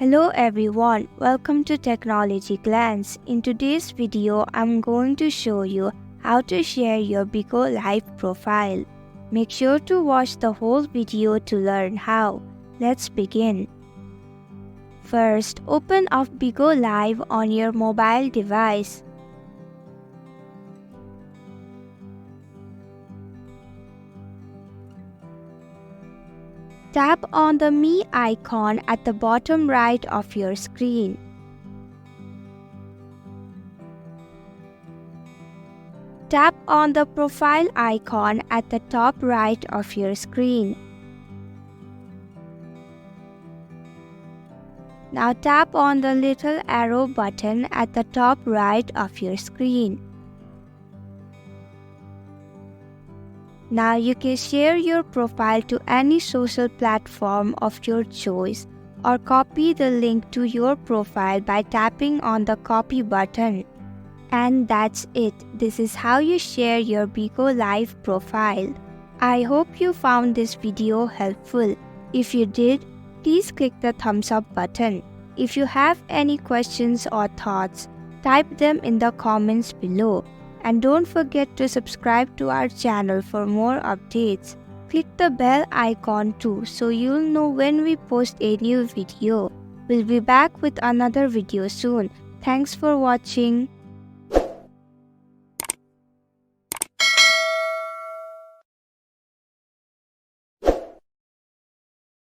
Hello everyone, welcome to Technology Glance. In today's video, I'm going to show you how to share your Bigo Live profile. Make sure to watch the whole video to learn how. Let's begin. First, open up Bigo Live on your mobile device. Tap on the Me icon at the bottom right of your screen. Tap on the Profile icon at the top right of your screen. Now tap on the little arrow button at the top right of your screen. Now you can share your profile to any social platform of your choice or copy the link to your profile by tapping on the copy button. And that's it. This is how you share your Bigo Live profile. I hope you found this video helpful. If you did, please click the thumbs up button. If you have any questions or thoughts, type them in the comments below. And don't forget to subscribe to our channel for more updates. Click the bell icon too so you'll know when we post a new video. We'll be back with another video soon. Thanks for watching.